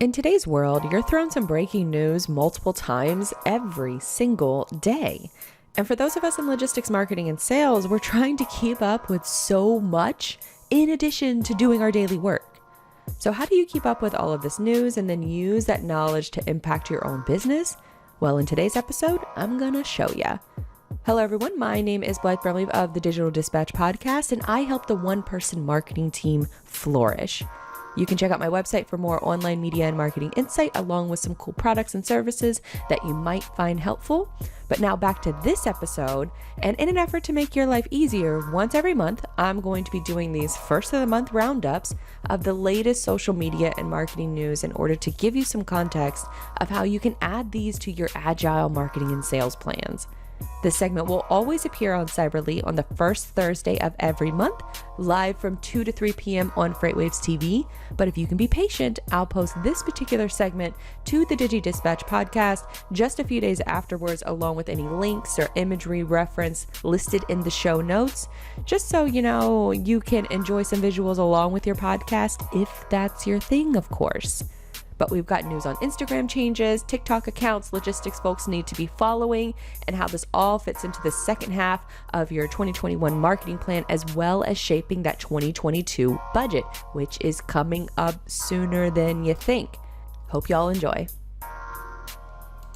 In today's world, you're thrown some breaking news multiple times every single day. And for those of us in logistics, marketing, and sales, we're trying to keep up with so much in addition to doing our daily work. So how do you keep up with all of this news and then use that knowledge to impact your own business? Well, in today's episode, I'm gonna show ya. Hello everyone, my name is Blythe Brumleve of the Digital Dispatch Podcast, and I help the one-person marketing team flourish. You can check out my website for more online media and marketing insight, along with some cool products and services that you might find helpful. But now back to this episode, and in an effort to make your life easier, once every month, I'm going to be doing these first of the month roundups of the latest social media and marketing news in order to give you some context of how you can add these to your agile marketing and sales plans. This segment will always appear on Cyberly on the first Thursday of every month, live from 2 to 3 p.m. on FreightWaves TV. But if you can be patient, I'll post this particular segment to the Digi Dispatch podcast just a few days afterwards, along with any links or imagery reference listed in the show notes, just so you can enjoy some visuals along with your podcast, if that's your thing, of course. But we've got news on Instagram changes, TikTok accounts logistics folks need to be following, and how this all fits into the second half of your 2021 marketing plan, as well as shaping that 2022 budget, which is coming up sooner than you think. Hope y'all enjoy.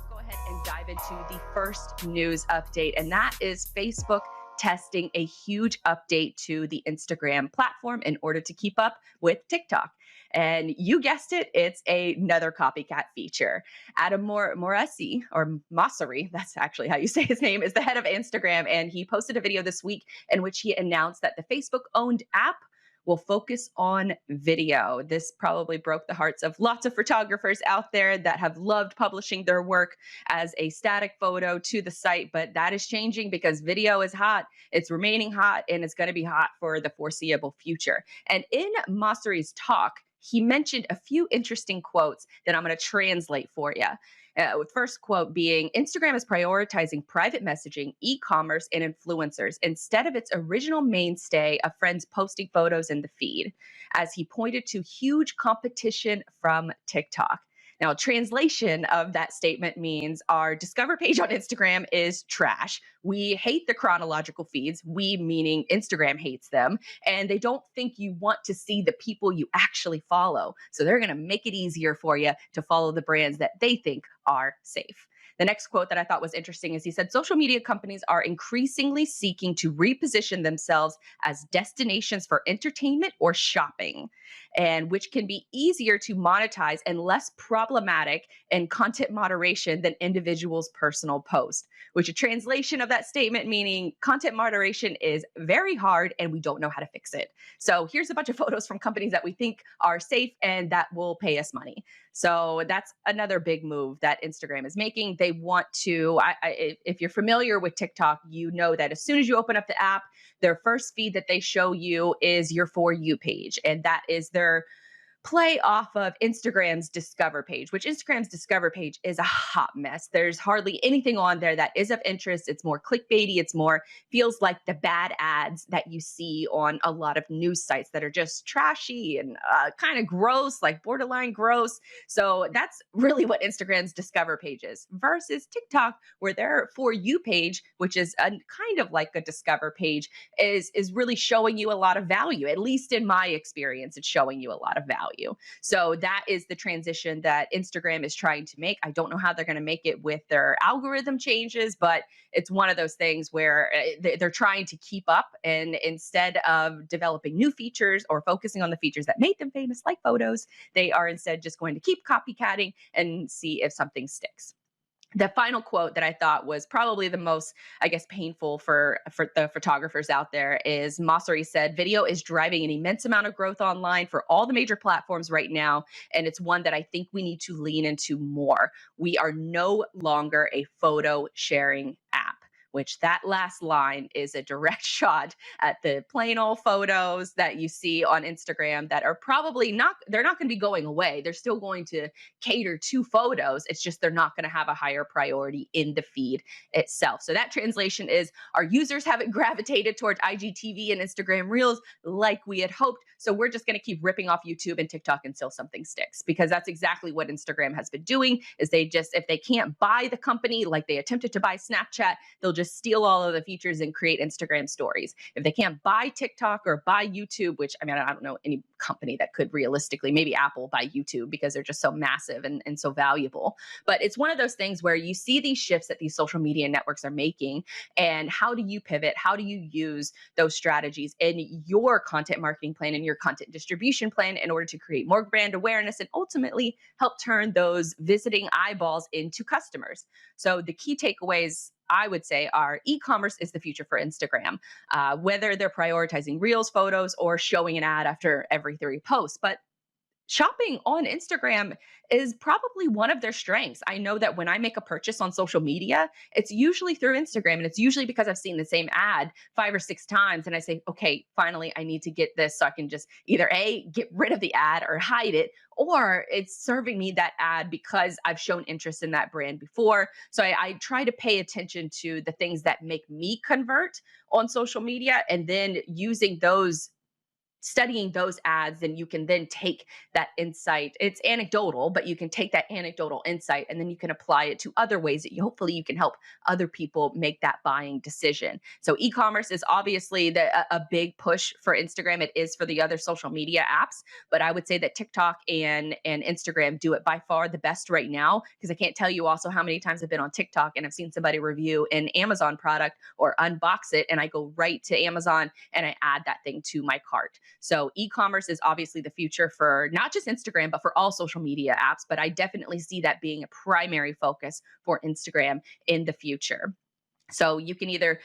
Go ahead and dive into the first news update, and that is Facebook testing a huge update to the Instagram platform in order to keep up with TikTok. And you guessed it, it's another copycat feature. Adam Morassi, or Mosseri, that's actually how you say his name, is the head of Instagram, and he posted a video this week in which he announced that the Facebook-owned app will focus on video. This probably broke the hearts of lots of photographers out there that have loved publishing their work as a static photo to the site, but that is changing because video is hot. It's remaining hot, and it's going to be hot for the foreseeable future. And in Mosseri's talk, he mentioned a few interesting quotes that I'm going to translate for you. With first quote being, Instagram is prioritizing private messaging, e-commerce, and influencers instead of its original mainstay of friends posting photos in the feed, as he pointed to huge competition from TikTok. Now, translation of that statement means our Discover page on Instagram is trash. We hate the chronological feeds, we meaning Instagram hates them, and they don't think you want to see the people you actually follow. So they're going to make it easier for you to follow the brands that they think are safe. The next quote that I thought was interesting is he said, social media companies are increasingly seeking to reposition themselves as destinations for entertainment or shopping, and which can be easier to monetize and less problematic in content moderation than individuals' personal posts, which a translation of that statement meaning content moderation is very hard and we don't know how to fix it. So here's a bunch of photos from companies that we think are safe and that will pay us money. So that's another big move that Instagram is making. They want to, if you're familiar with TikTok, you know that as soon as you open up the app, their first feed that they show you is your For You page. And that is their play off of Instagram's Discover page, which Instagram's Discover page is a hot mess. There's hardly anything on there that is of interest. It's more clickbaity. It's more feels like the bad ads that you see on a lot of news sites that are just trashy and kind of gross, like borderline gross. So that's really what Instagram's Discover page is versus TikTok, where their For You page, which is kind of like a Discover page, is really showing you a lot of value. At least in my experience, it's showing you a lot of value. So that is the transition that Instagram is trying to make. I don't know how they're going to make it with their algorithm changes, but it's one of those things where they're trying to keep up. And instead of developing new features or focusing on the features that made them famous, like photos, they are instead just going to keep copycatting and see if something sticks. The final quote that I thought was probably the most, painful for the photographers out there is Mosseri said, video is driving an immense amount of growth online for all the major platforms right now. And it's one that I think we need to lean into more. We are no longer a photo sharing app. which that last line is a direct shot at the plain old photos that you see on Instagram that are probably not, they're not going to be going away. They're still going to cater to photos. It's just they're not going to have a higher priority in the feed itself. So that translation is our users haven't gravitated towards IGTV and Instagram Reels like we had hoped. So we're just going to keep ripping off YouTube and TikTok until something sticks, because that's exactly what Instagram has been doing. Is they just, if they can't buy the company like they attempted to buy Snapchat, they'll just steal all of the features and create Instagram stories. If they can't buy TikTok or buy YouTube, which I mean, I don't know any company that could realistically, maybe Apple buy YouTube because they're just so massive and so valuable. But it's one of those things where you see these shifts that these social media networks are making. And how do you pivot? How do you use those strategies in your content marketing plan and your content distribution plan in order to create more brand awareness and ultimately help turn those visiting eyeballs into customers? So the key takeaways I would say are e-commerce is the future for Instagram, whether they're prioritizing Reels photos or showing an ad after every 3 posts. But shopping on Instagram is probably one of their strengths. I know that when I make a purchase on social media, it's usually through Instagram. And it's usually because I've seen the same ad 5 or 6 times. And I say, okay, finally, I need to get this so I can just either A, get rid of the ad or hide it, or it's serving me that ad because I've shown interest in that brand before. So I try to pay attention to the things that make me convert on social media, and then using those, studying those ads, and you can then take that insight. It's anecdotal, but you can take that anecdotal insight and then you can apply it to other ways that you hopefully you can help other people make that buying decision. So e-commerce is obviously a big push for Instagram. It is for the other social media apps, but I would say that TikTok and Instagram do it by far the best right now, because I can't tell you also how many times I've been on TikTok and I've seen somebody review an Amazon product or unbox it, and I go right to Amazon and I add that thing to my cart. So e-commerce is obviously the future for not just Instagram, but for all social media apps. But I definitely see that being a primary focus for Instagram in the future. So you can either,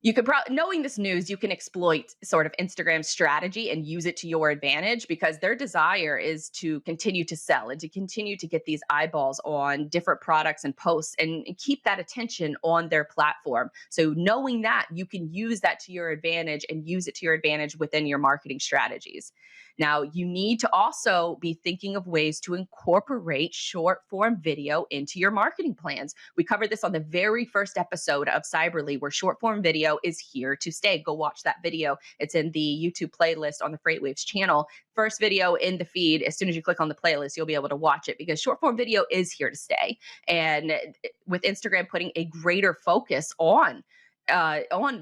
you could probably, knowing this news, you can exploit sort of Instagram's strategy and use it to your advantage, because their desire is to continue to sell and to continue to get these eyeballs on different products and posts and keep that attention on their platform. So knowing that, you can use that to your advantage and use it to your advantage within your marketing strategies. Now, you need to also be thinking of ways to incorporate short form video into your marketing plans. We covered this on the very first episode of Cyberly, where short form video is here to stay. Go watch that video. It's in the YouTube playlist on the FreightWaves channel. First video in the feed. As soon as you click on the playlist, you'll be able to watch it, because short form video is here to stay. And with Instagram putting a greater focus on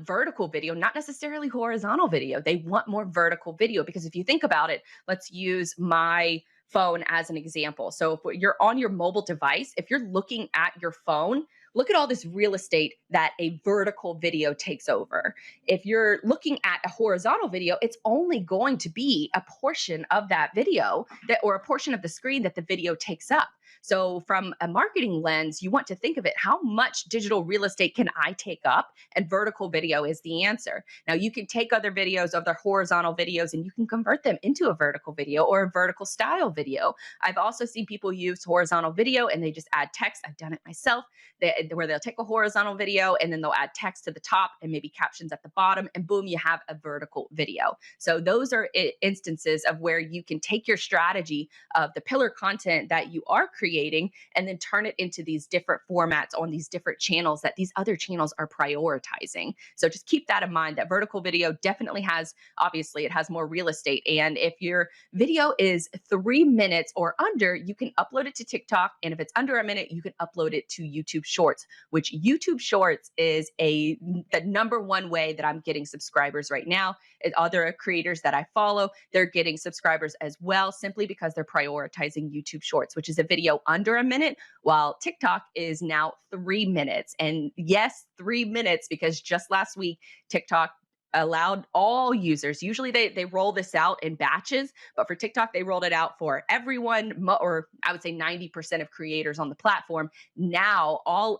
vertical video, not necessarily horizontal video. They want more vertical video, because if you think about it, let's use my phone as an example. So if you're on your mobile device, if you're looking at your phone, look at all this real estate that a vertical video takes over. If you're looking at a horizontal video, it's only going to be a portion of that video that, or a portion of the screen that the video takes up. So from a marketing lens, you want to think of it, how much digital real estate can I take up? And vertical video is the answer. Now you can take other videos, other horizontal videos, and you can convert them into a vertical video or a vertical style video. I've also seen people use horizontal video and they just add text. I've done it myself, where they'll take a horizontal video and then they'll add text to the top and maybe captions at the bottom, and boom, you have a vertical video. So those are instances of where you can take your strategy of the pillar content that you are creating and then turn it into these different formats on these different channels that these other channels are prioritizing. So just keep that in mind, that vertical video definitely has, obviously it has more real estate. And if your video is 3 minutes or under, you can upload it to TikTok. And if it's under a minute, you can upload it to YouTube Shorts, which YouTube Shorts is the number one way that I'm getting subscribers right now. Other creators that I follow, they're getting subscribers as well, simply because they're prioritizing YouTube Shorts, which is a video under a minute, while TikTok is now 3 minutes. And yes, 3 minutes, because just last week, TikTok allowed all users, usually they roll this out in batches, but for TikTok, they rolled it out for everyone, or I would say 90% of creators on the platform. Now,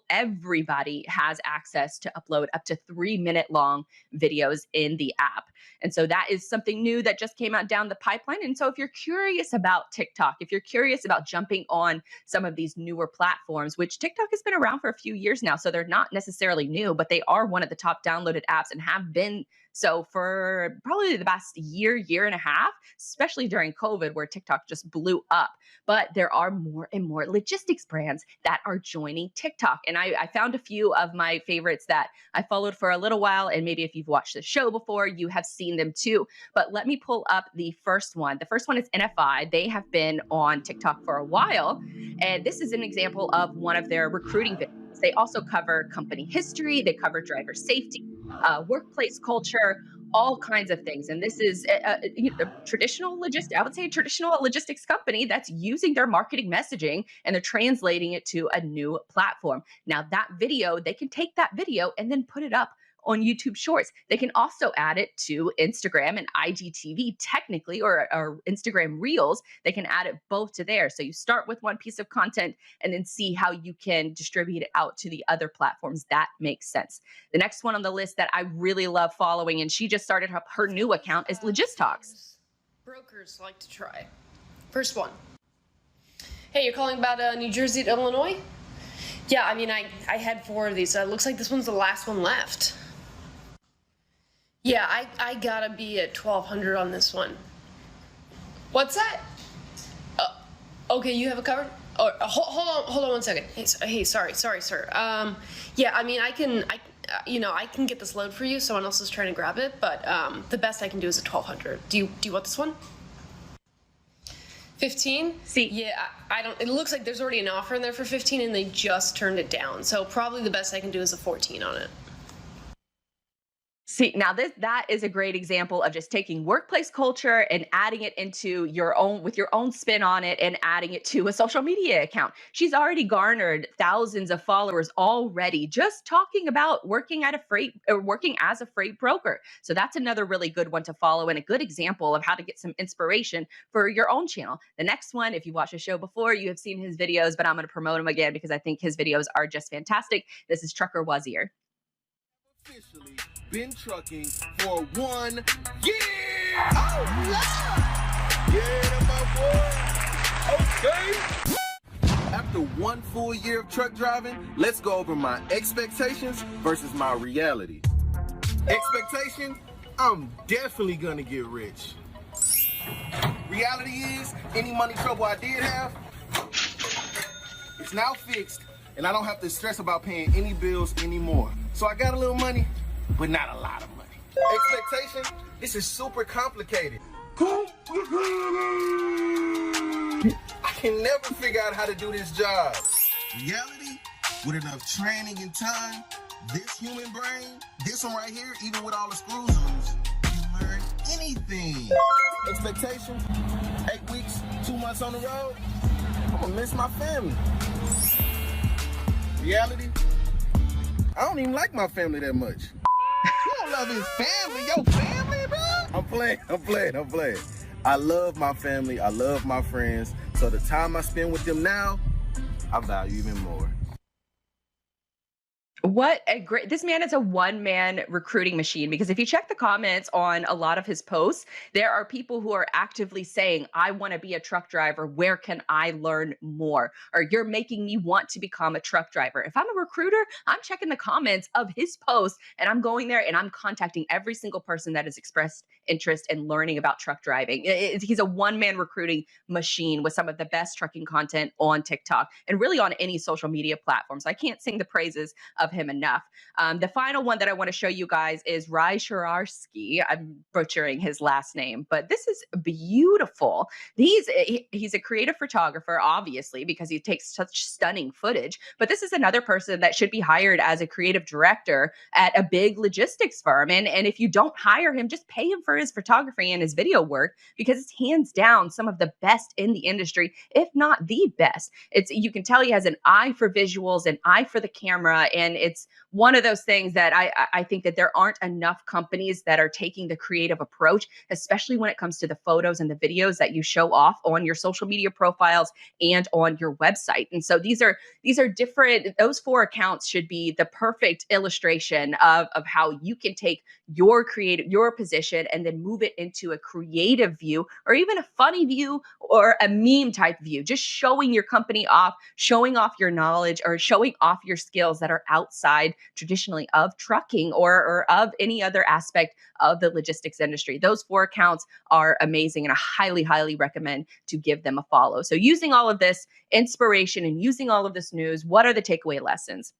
everybody has access to upload up to 3 minute long videos in the app. And so that is something new that just came out down the pipeline. And so if you're curious about TikTok, if you're curious about jumping on some of these newer platforms, which TikTok has been around for a few years now, so they're not necessarily new, but they are one of the top downloaded apps and have been so for probably the past year and a half, especially during COVID, where TikTok just blew up. But there are more and more logistics brands that are joining TikTok. And I found a few of my favorites that I followed for a little while. And maybe if you've watched the show before, you have seen them too. But let me pull up the first one. The first one is NFI. They have been on TikTok for a while. And this is an example of one of their recruiting videos. They also cover company history, they cover driver safety, workplace culture, all kinds of things. And this is a traditional logistics, I would say a traditional logistics company that's using their marketing messaging and they're translating it to a new platform. Now, that video, they can take that video and then put it up on YouTube Shorts. They can also add it to Instagram and IGTV, technically, or Instagram Reels. They can add it both to there. So you start with one piece of content and then see how you can distribute it out to the other platforms. That makes sense. The next one on the list that I really love following, and she just started her new account, is Logistoks. Brokers like to try. First one. Hey, you're calling about New Jersey to Illinois? Yeah, I mean, I had 4 of these. Looks like this one's the last one left. Yeah, I gotta be at 1,200 on this one. What's that? Okay, you have it covered? Oh, hold on 1 second. Hey, sorry, sir. Yeah, I mean, I can get this load for you. Someone else is trying to grab it, but the best I can do is at 1,200. Do you want this one? 15? See, yeah, I don't. It looks like there's already an offer in there for 15, and they just turned it down. So probably the best I can do is a 14 on it. See, now that is a great example of just taking workplace culture and adding it into your own, with your own spin on it, and adding it to a social media account. She's already garnered thousands of followers already just talking about working at a freight or working as a freight broker. So that's another really good one to follow and a good example of how to get some inspiration for your own channel. The next one, if you watched the show before, you have seen his videos, but I'm going to promote him again because I think his videos are just fantastic. This is Trucker Wazeer. Officially been trucking for 1 year. Oh, yeah, my boy. Okay. After 1 full year of truck driving, let's go over my expectations versus my reality. Expectation, I'm definitely gonna get rich. Reality is, any money trouble I did have, it's now fixed, and I don't have to stress about paying any bills anymore. So I got a little money, but not a lot of money. Expectation, this is super complicated. I can never figure out how to do this job. Reality, with enough training and time, this human brain, this one right here, even with all the screws loose, can learn anything. Expectation, 8 weeks, 2 months on the road, I'm gonna miss my family. Reality, I don't even like my family that much. You don't love his family, your family, bro? I'm playing. I love my family, I love my friends, so the time I spend with them now, I value even more. What a great, this man is a one-man recruiting machine, because if you check the comments on a lot of his posts, there are people who are actively saying, I want to be a truck driver. Where can I learn more? Or you're making me want to become a truck driver. If I'm a recruiter, I'm checking the comments of his posts and I'm going there and I'm contacting every single person that has expressed interest in learning about truck driving. He's a one-man recruiting machine with some of the best trucking content on TikTok and really on any social media platform. So I can't sing the praises of him enough. The final one that I want to show you guys is Raj Shirarsky. I'm butchering his last name, but this is beautiful. He's a creative photographer, obviously, because he takes such stunning footage. But this is another person that should be hired as a creative director at a big logistics firm. And if you don't hire him, just pay him for his photography and his video work, because it's hands down some of the best in the industry, if not the best. You can tell he has an eye for visuals, an eye for the camera, and it's one of those things that I think that there aren't enough companies that are taking the creative approach, especially when it comes to the photos and the videos that you show off on your social media profiles and on your website. And so these are different. Those 4 accounts should be the perfect illustration of how you can take your position and then move it into a creative view, or even a funny view, or a meme type view, just showing your company off, showing off your knowledge, or showing off your skills that are outside traditionally of trucking, or of any other aspect of the logistics industry. Those 4 accounts are amazing, and I highly recommend to give them a follow. So using all of this inspiration and using all of this news, what are the takeaway lessons?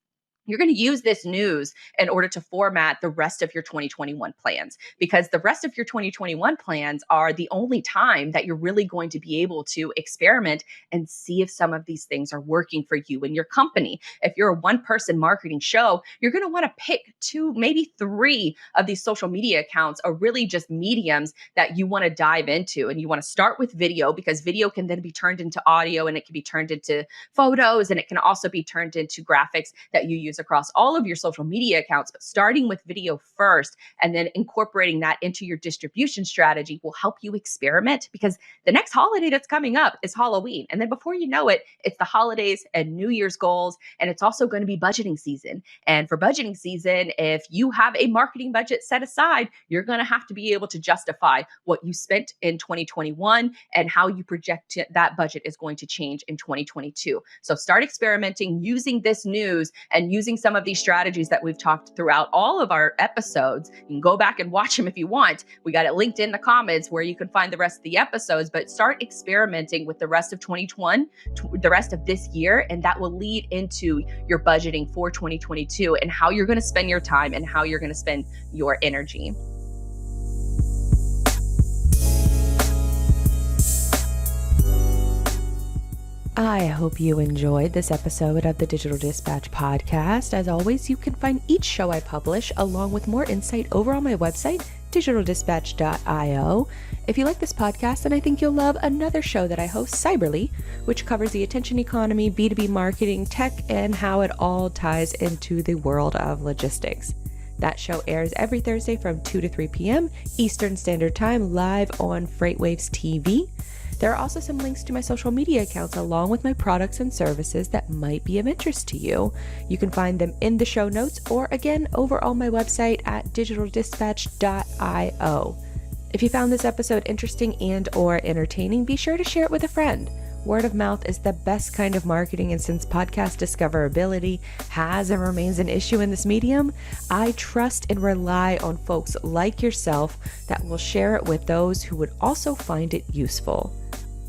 You're going to use this news in order to format the rest of your 2021 plans, because the rest of your 2021 plans are the only time that you're really going to be able to experiment and see if some of these things are working for you and your company. If you're a one-person marketing show, you're going to want to pick 2, maybe 3 of these social media accounts, or really just mediums that you want to dive into. And you want to start with video, because video can then be turned into audio, and it can be turned into photos, and it can also be turned into graphics that you use across all of your social media accounts. But starting with video first and then incorporating that into your distribution strategy will help you experiment, because the next holiday that's coming up is Halloween. And then before you know it, it's the holidays and New Year's goals. And it's also going to be budgeting season. And for budgeting season, if you have a marketing budget set aside, you're going to have to be able to justify what you spent in 2021 and how you project that budget is going to change in 2022. So start experimenting using this news and using some of these strategies that we've talked throughout all of our episodes. You can go back and watch them if you want. We got it linked in the comments where you can find the rest of the episodes, but start experimenting with the rest of 2021, the rest of this year, and that will lead into your budgeting for 2022 and how you're going to spend your time and how you're going to spend your energy. I hope you enjoyed this episode of the Digital Dispatch podcast. As always, you can find each show I publish along with more insight over on my website, digitaldispatch.io. If you like this podcast, then I think you'll love another show that I host, Cyberly, which covers the attention economy, B2B marketing, tech, and how it all ties into the world of logistics. That show airs every Thursday from 2 to 3 p.m. Eastern Standard Time, live on FreightWaves TV. There are also some links to my social media accounts along with my products and services that might be of interest to you. You can find them in the show notes or again over on my website at digitaldispatch.io. If you found this episode interesting and or entertaining, be sure to share it with a friend. Word of mouth is the best kind of marketing, and since podcast discoverability has and remains an issue in this medium, I trust and rely on folks like yourself that will share it with those who would also find it useful.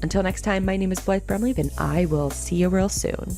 Until next time, my name is Blythe Brumleve, and I will see you real soon.